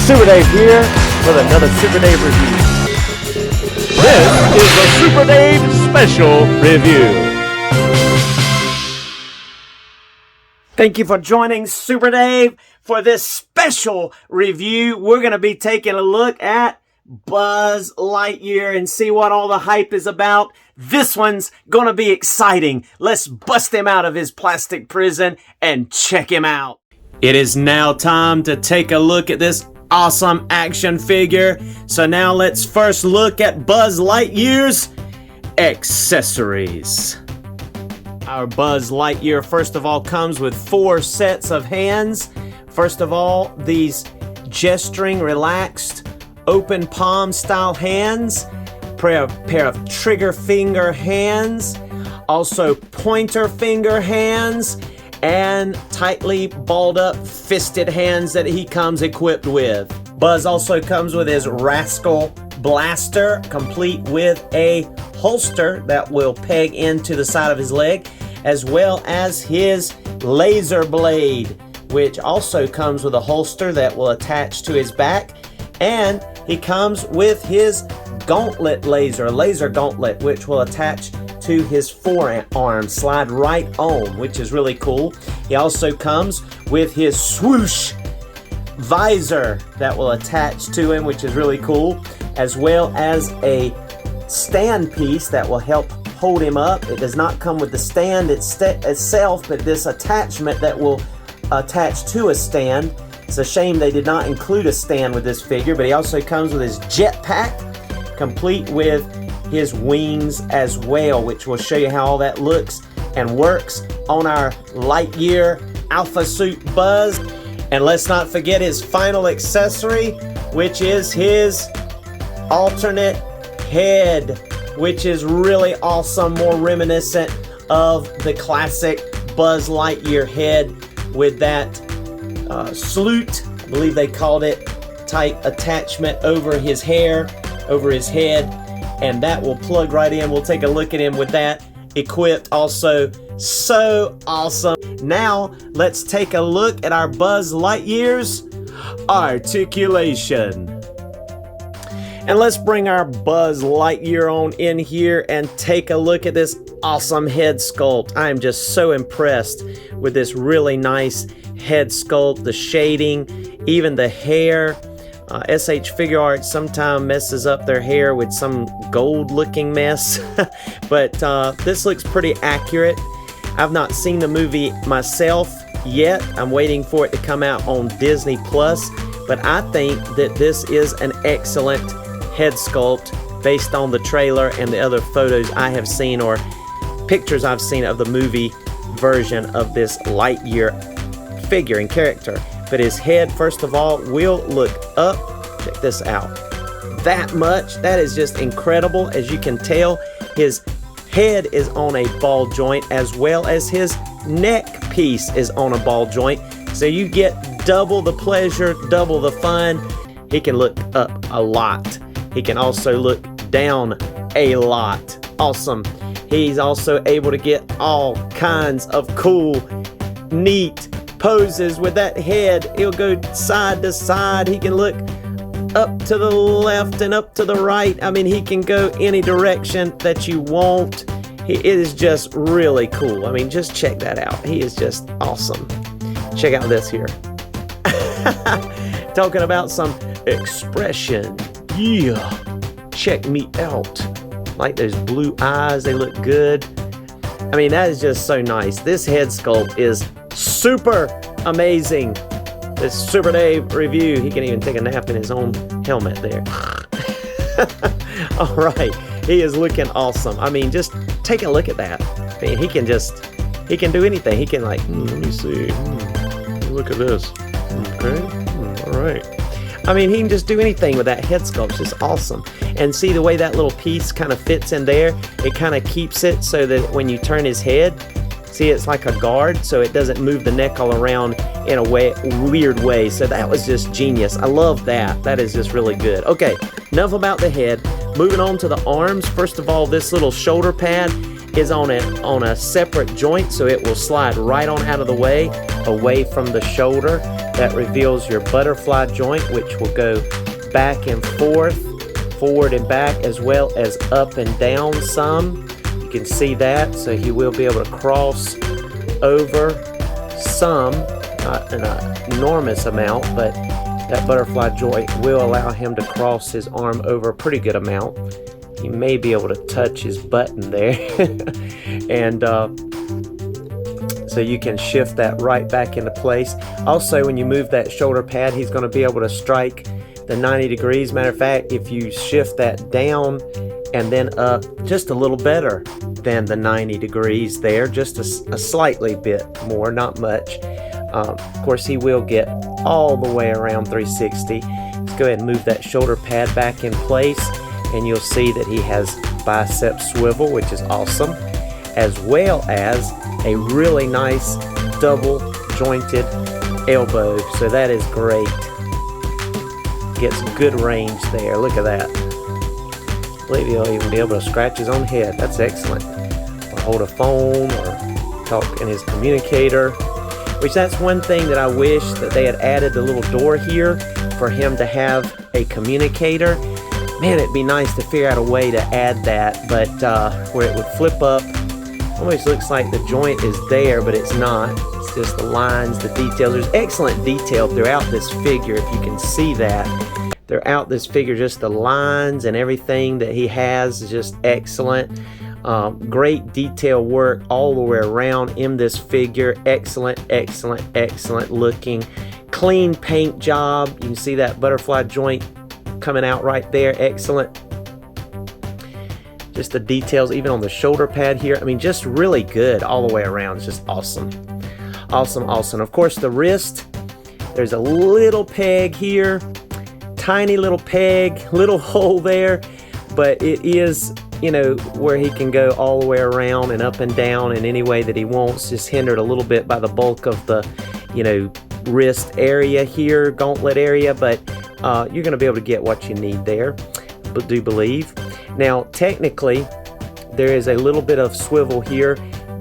Super Dave here with another Super Dave review. This is the Super Dave Special Review. Thank you for joining Super Dave for this special review. We're going to be taking a look at Buzz Lightyear and see what all the hype is about. This one's going to be exciting. Let's bust him out of his plastic prison and check him out. It is now time to take a look at this awesome action figure. So now let's first look at Buzz Lightyear's accessories. Our Buzz Lightyear first of all comes with 4 sets of hands. First of all, these gesturing, relaxed, open palm style hands. Pair of trigger finger hands. Also pointer finger hands. And tightly balled up fisted hands that he comes equipped with. Buzz also comes with his Rascal Blaster, complete with a holster that will peg into the side of his leg, as well as his laser blade, which also comes with a holster that will attach to his back. And he comes with his gauntlet laser gauntlet, which will attach to his forearm, slide right on, which is really cool. He also comes with his swoosh visor that will attach to him, which is really cool, as well as a stand piece that will help hold him up. It does not come with the stand itself, but this attachment that will attach to a stand. It's a shame they did not include a stand with this figure, but he also comes with his jetpack, complete with his wings as well, which will show you how all that looks and works on our Lightyear Alpha Suit Buzz. And let's not forget his final accessory, which is his alternate head, which is really awesome, more reminiscent of the classic Buzz Lightyear head with that salute, I believe they called it, type attachment over his hair, over his head, and that will plug right in. We'll take a look at him with that equipped also. So awesome. Now let's take a look at our Buzz Lightyear's articulation. And let's bring our Buzz Lightyear on in here and take a look at this awesome head sculpt. I am just so impressed with this really nice head sculpt, the shading, even the hair. SH Figuarts sometimes messes up their hair with some gold looking mess, but this looks pretty accurate. I've not seen the movie myself yet. I'm waiting for it to come out on Disney Plus, but I think that this is an excellent head sculpt based on the trailer and the other photos I have seen or pictures I've seen of the movie version of this Lightyear figure and character. But his head, first of all, will look up. Check this out. That much. That is just incredible. As you can tell, his head is on a ball joint, as well as his neck piece is on a ball joint. So you get double the pleasure, double the fun. He can look up a lot. He can also look down a lot. Awesome. He's also able to get all kinds of cool, neat poses with that head. He'll go side to side. He can look up to the left and up to the right. I mean, he can go any direction that you want. It is just really cool. I mean, just check that out. He is just awesome. Check out this here. Talking about some expression. Yeah. Check me out. Like those blue eyes. They look good. I mean, that is just so nice. This head sculpt is super amazing. This Super Dave review. He can even take a nap in his own helmet there. All right. He is looking awesome. I mean, just take a look at that. I mean, he can do anything. He can like, let me see. Look at this. Okay. All right. I mean, he can just do anything with that head sculpt. It's just awesome. And see the way that little piece kind of fits in there? It kind of keeps it so that when you turn his head, see, it's like a guard, so it doesn't move the neck all around in a weird way. So that was just genius. I love that. That is just really good. Okay, enough about the head. Moving on to the arms. First of all, this little shoulder pad is on a separate joint, so it will slide right on out of the way, away from the shoulder. That reveals your butterfly joint, which will go back and forth, forward and back, as well as up and down some. You can see that, so he will be able to cross over some, not an enormous amount, but that butterfly joint will allow him to cross his arm over a pretty good amount. You may be able to touch his button there. And so you can shift that right back into place. Also, when you move that shoulder pad, he's going to be able to strike the 90 degrees. Matter of fact, if you shift that down and then up just a little better than the 90 degrees there, just a slightly bit more, not much. Of course, he will get all the way around 360. Let's go ahead and move that shoulder pad back in place, and you'll see that he has bicep swivel, which is awesome, as well as a really nice double jointed elbow. So that is great. Gets good range there. Look at that. I believe he'll even be able to scratch his own head. That's excellent. Or hold a phone or talk in his communicator. Which that's one thing that I wish that they had added the little door here for him to have a communicator. Man, it'd be nice to figure out a way to add that, but where it would flip up. Almost looks like the joint is there, but it's not. It's just the lines, the details. There's excellent detail throughout this figure, if you can see that. Throughout this figure, just the lines and everything that he has is just excellent. Great detail work all the way around in this figure. Excellent, excellent, excellent looking. Clean paint job. You can see that butterfly joint coming out right there. Excellent. Just the details even on the shoulder pad here. I mean, just really good all the way around. It's just awesome. Awesome, awesome. Of course, the wrist, there's a little peg here. Tiny little peg, little hole there. But it is, you know, where he can go all the way around and up and down in any way that he wants. Just hindered a little bit by the bulk of the, you know, wrist area here, gauntlet area. But you're going to be able to get what you need there, but do believe. Now, technically, there is a little bit of swivel here,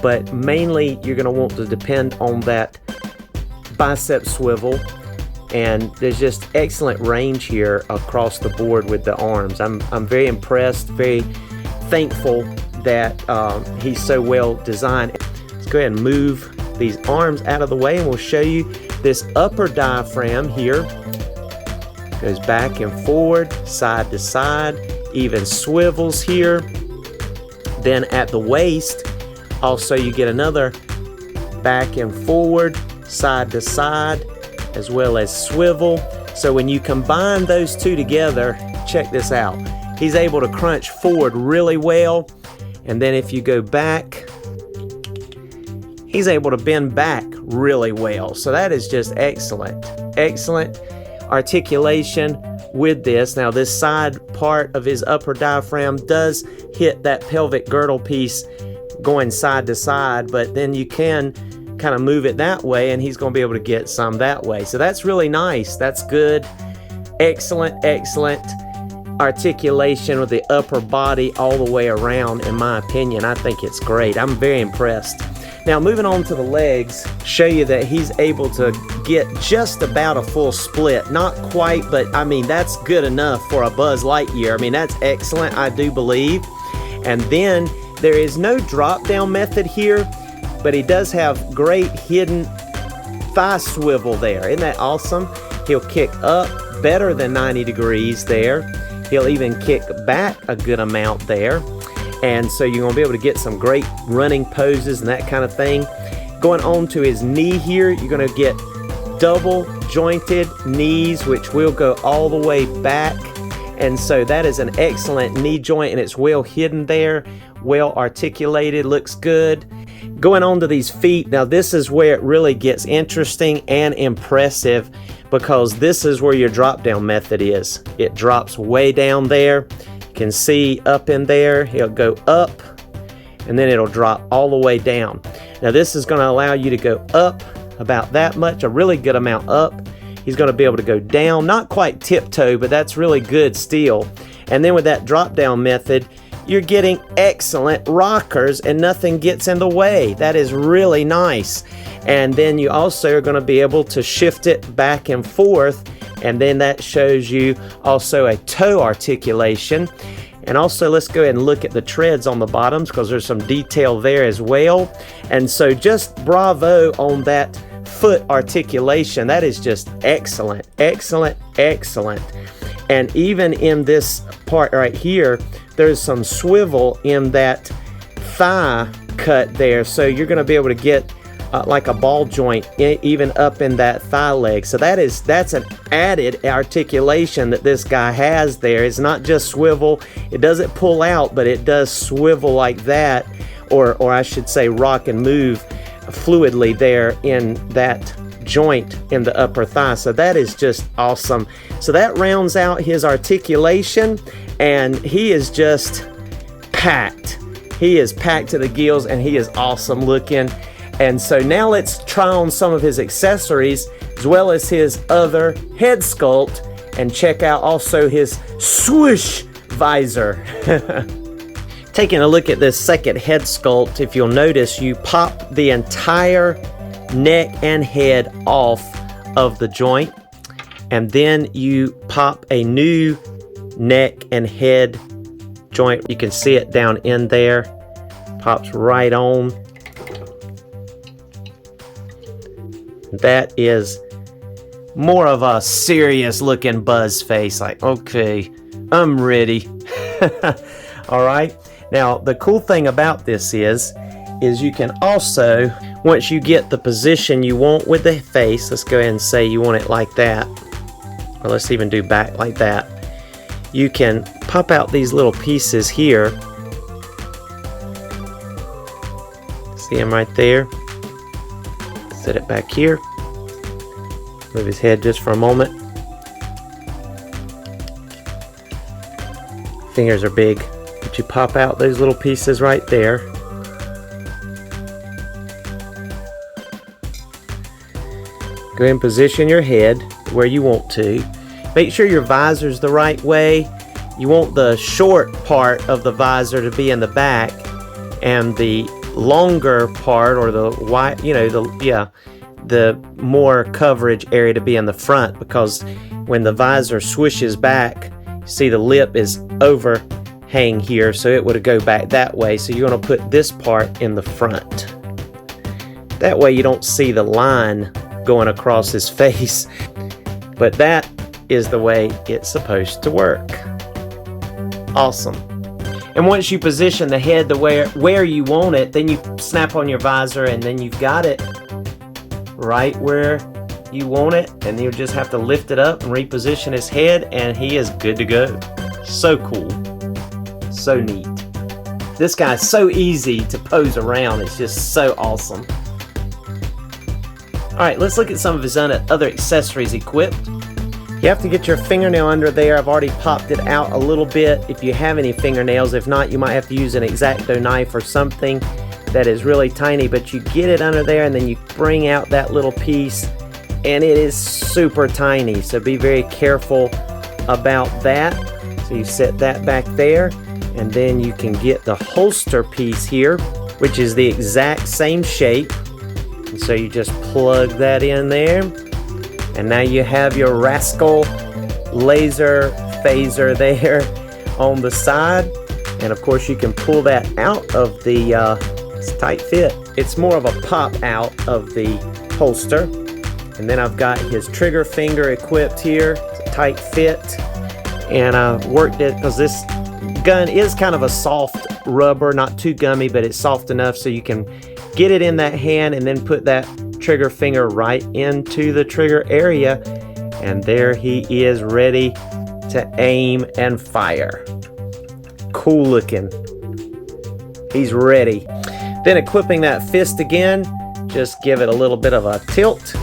but mainly you're going to want to depend on that bicep swivel. And there's just excellent range here across the board with the arms. I'm very impressed, very thankful that he's so well designed. Let's go ahead and move these arms out of the way, and we'll show you this upper diaphragm here. Goes back and forward, side to side, even swivels here. Then at the waist, also you get another back and forward, side to side, as well as swivel. So when you combine those two together, check this out. He's able to crunch forward really well. And then if you go back, he's able to bend back really well. So that is just excellent. Excellent articulation with this. Now this side part of his upper diaphragm does hit that pelvic girdle piece going side to side, but then you can kind of move it that way and he's going to be able to get some that way. So that's really nice. That's good. Excellent, excellent articulation with the upper body all the way around, in my opinion. I think it's great. I'm very impressed. Now moving on to the legs, show you that he's able to get just about a full split. Not quite, but I mean, that's good enough for a Buzz Lightyear. I mean, that's excellent, I do believe. And then there is no drop down method here, but he does have great hidden thigh swivel there. Isn't that awesome? He'll kick up better than 90 degrees there. He'll even kick back a good amount there. And so you're going to be able to get some great running poses and that kind of thing. Going on to his knee here, you're going to get double jointed knees, which will go all the way back. And so that is an excellent knee joint, and it's well hidden there, well articulated, looks good. Going on to these feet, now this is where it really gets interesting and impressive, because this is where your drop down method is. It drops way down there. You can see up in there, it'll go up and then it'll drop all the way down. Now this is going to allow you to go up about that much, a really good amount up. He's going to be able to go down, not quite tiptoe, but that's really good still. And then with that drop down method, you're getting excellent rockers and nothing gets in the way. That is really nice. And then you also are going to be able to shift it back and forth, and then that shows you also a toe articulation. And also, let's go ahead and look at the treads on the bottoms, because there's some detail there as well. And so just bravo on that foot articulation. That is just excellent, excellent, excellent. And even in this part right here, there's some swivel in that thigh cut there. So you're going to be able to get like a ball joint even up in that thigh leg. So that's an added articulation that this guy has there. It's not just swivel. It doesn't pull out, but it does swivel like that, or I should say rock and move fluidly there in that joint in the upper thigh. So that is just awesome. So that rounds out his articulation, and he is just packed. He is packed to the gills, and he is awesome looking. And so now let's try on some of his accessories as well as his other head sculpt, and check out also his swoosh visor. Taking a look at this second head sculpt, if you'll notice, you pop the entire neck and head off of the joint, and then you pop a new neck and head joint. You can see it down in there, pops right on. That is more of a serious looking Buzz face, like, okay, I'm ready. All right. Now, the cool thing about this is you can also, once you get the position you want with the face, let's go ahead and say you want it like that, or let's even do back like that, you can pop out these little pieces here. See them right there? Set it back here. Move his head just for a moment. Fingers are big, but you pop out those little pieces right there. Go ahead and position your head where you want to. Make sure your visor's the right way. You want the short part of the visor to be in the back, and the longer part, or the wide, the more coverage area to be in the front, because when the visor swishes back, you see the lip is overhang here, so it would go back that way. So you're going to put this part in the front. That way you don't see the line going across his face. But that is the way it's supposed to work. Awesome. And once you position the head to where you want it, then you snap on your visor, and then you've got it right where you want it, and you just have to lift it up and reposition his head, and he is good to go. So cool. So neat. This guy's so easy to pose around. It's just so awesome. Alright, let's look at some of his other accessories equipped. You have to get your fingernail under there. I've already popped it out a little bit if you have any fingernails. If not, you might have to use an X-Acto knife or something that is really tiny, but you get it under there, and then you bring out that little piece, and it is super tiny, so be very careful about that. So you set that back there, and then you can get the holster piece here, which is the exact same shape, and so you just plug that in there, and now you have your Rascal laser phaser there on the side. And of course you can pull that out of the it's a tight fit. It's more of a pop out of the holster. And then I've got his trigger finger equipped here. It's a tight fit, and I worked it because this gun is kind of a soft rubber, not too gummy, but it's soft enough so you can get it in that hand and then put that trigger finger right into the trigger area, and there he is, ready to aim and fire. Cool looking. He's ready. Then equipping that fist again, just give it a little bit of a tilt,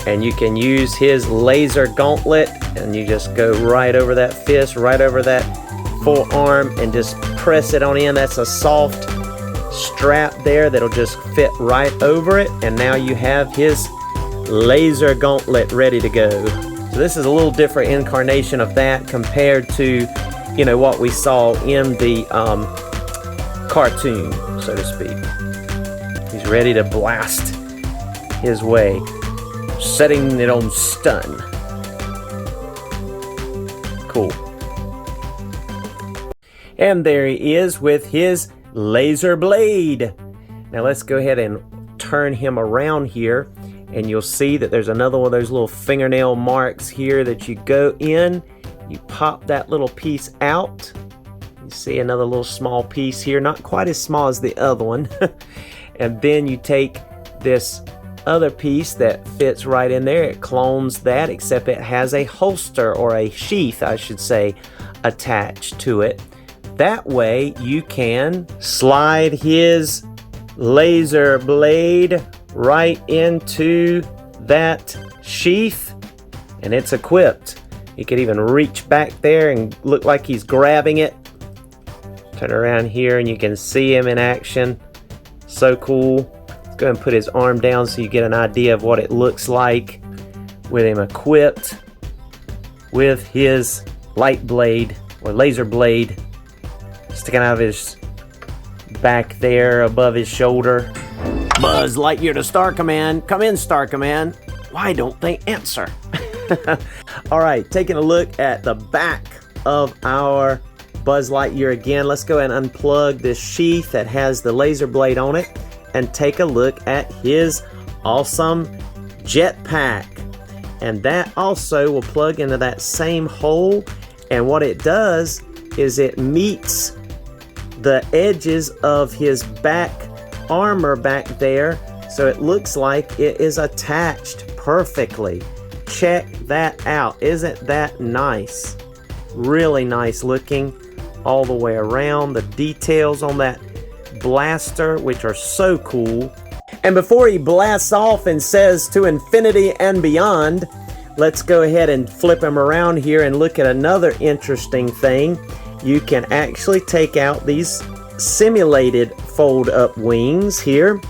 and you can use his laser gauntlet, and you just go right over that fist, right over that forearm, and just press it on in. That's a soft strap there that'll just fit right over it, and now you have his laser gauntlet ready to go. So this is a little different incarnation of that compared to you know, what we saw in the cartoon, so to speak. He's ready to blast his way, setting it on stun. Cool. And there he is with his laser blade. Now let's go ahead and turn him around here, and you'll see that there's another one of those little fingernail marks here that you go in, you pop that little piece out. You see another little small piece here, not quite as small as the other one. And then you take this other piece that fits right in there. It clones that, except it has a holster, or a sheath I should say, attached to it. That way you can slide his laser blade right into that sheath, and it's equipped. He could even reach back there and look like he's grabbing it. Turn around here and you can see him in action. So cool. Let's go ahead and put his arm down so you get an idea of what it looks like with him equipped with his light blade, or laser blade, sticking out of his back there above his shoulder. Buzz Lightyear to Star Command. Come in, Star Command. Why don't they answer? Alright, taking a look at the back of our Buzz Lightyear again. Let's go ahead and unplug this sheath that has the laser blade on it and take a look at his awesome jetpack. And that also will plug into that same hole, and what it does is it meets the edges of his back armor back there, so it looks like it is attached perfectly. Check that out. Isn't that nice? Really nice looking all the way around. The details on that blaster, which are so cool. And before he blasts off and says to infinity and beyond, let's go ahead and flip him around here and look at another interesting thing. You can actually take out these simulated fold-up wings here.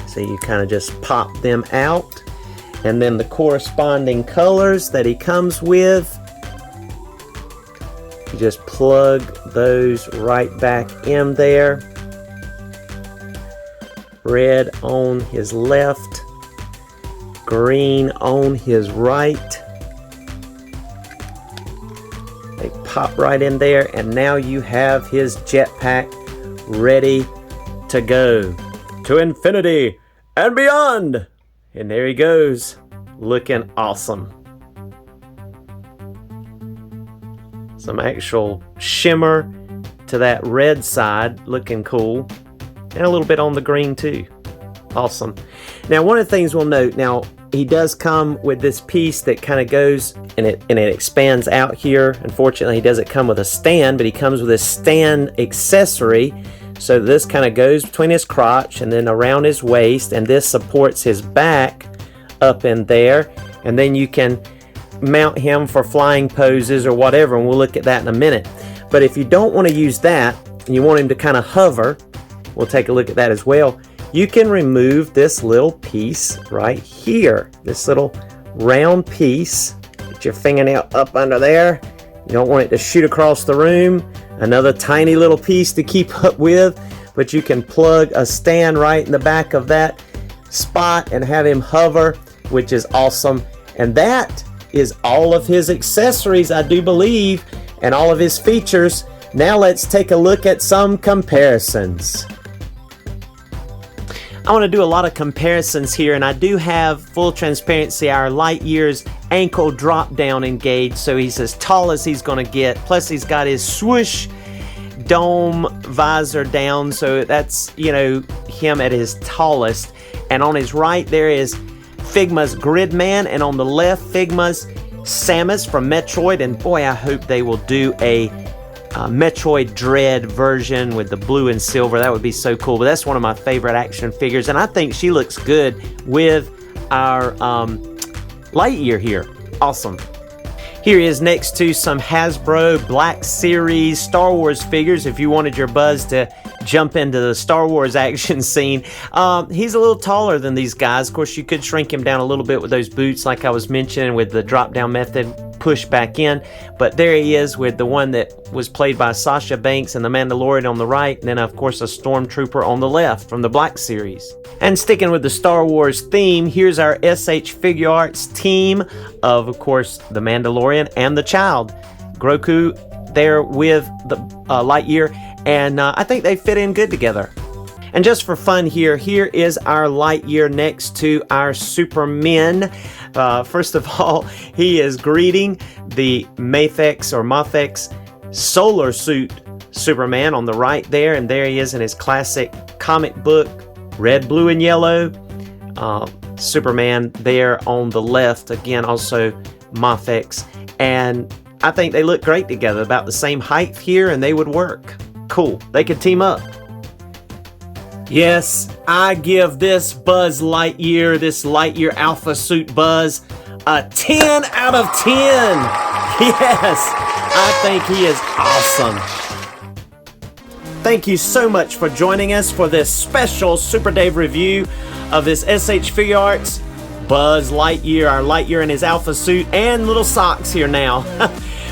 So you kind of just pop them out, and then the corresponding colors that he comes with, you just plug those right back in there. Red on his left, green on his right. They pop right in there, and now you have his jetpack ready to go to infinity and beyond. And there he goes, looking awesome. Some actual shimmer to that red side, looking cool, and a little bit on the green too. Awesome. Now, one of the things we'll note, now he does come with this piece that kind of goes and it expands out here. Unfortunately, he doesn't come with a stand, but he comes with a stand accessory. So this kind of goes between his crotch and then around his waist, and this supports his back up in there. And then you can mount him for flying poses or whatever, and we'll look at that in a minute. But if you don't want to use that and you want him to kind of hover, we'll take a look at that as well. You can remove this little piece right here, this little round piece. Get your fingernail up under there. You don't want it to shoot across the room. Another tiny little piece to keep up with, but you can plug a stand right in the back of that spot and have him hover, which is awesome. And that is all of his accessories, I do believe, and all of his features. Now let's take a look at some comparisons. I want to do a lot of comparisons here, and I do have, full transparency, our Lightyear's ankle drop down engaged, so he's as tall as he's going to get. Plus he's got his swoosh dome visor down, so that's, you know, him at his tallest. And on his right there is Figma's Gridman, and on the left Figma's Samus from Metroid. And boy, I hope they will do a Metroid Dread version with the blue and silver. That would be so cool. But that's one of my favorite action figures, and I think she looks good with our Lightyear here. Awesome. Here he is next to some Hasbro Black Series Star Wars figures if you wanted your Buzz to jump into the Star Wars action scene. He's a little taller than these guys. Of course, you could shrink him down a little bit with those boots like I was mentioning with the drop down method, pushed back in. But there he is with the one that was played by Sasha Banks and the Mandalorian on the right, and then of course a Stormtrooper on the left from the Black Series. And sticking with the Star Wars theme, here's our SH Figuarts team of course, the Mandalorian and the child. Grogu there with the Lightyear, and I think they fit in good together. And just for fun here is our Lightyear next to our Supermen. First of all, he is greeting the Mafex solar suit Superman on the right there, and there he is in his classic comic book, red, blue, and yellow. Superman there on the left, again, also Mafex. And I think they look great together, about the same height here, and they would work. Cool, they could team up. Yes, I give this Buzz Lightyear, this Lightyear Alpha Suit Buzz, a 10 out of 10. Yes, I think he is awesome. Thank you so much for joining us for this special Super Dave review of this SH Figuarts Buzz Lightyear, our Lightyear in his Alpha Suit, and little socks here now.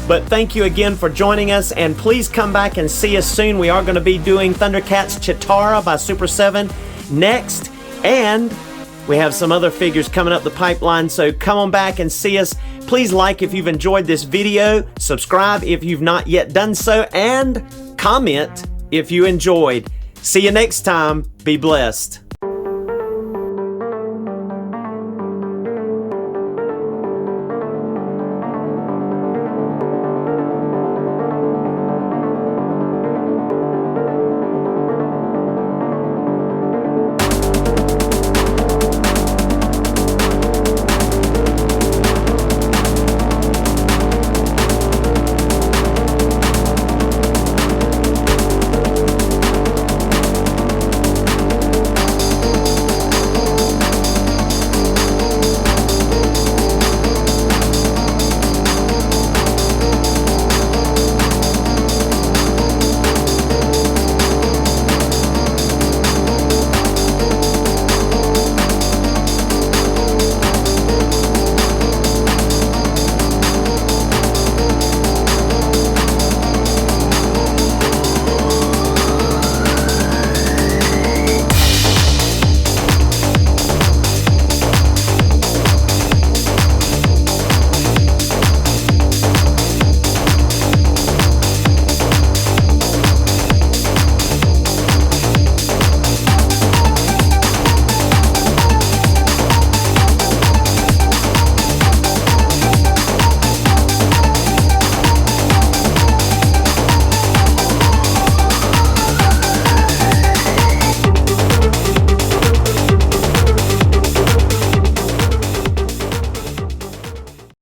But thank you again for joining us, and please come back and see us soon. We are going to be doing Thundercats Chitara by Super 7 next, and we have some other figures coming up the pipeline, so come on back and see us. Please like if you've enjoyed this video, subscribe if you've not yet done so, and comment if you enjoyed. See you next time. Be blessed.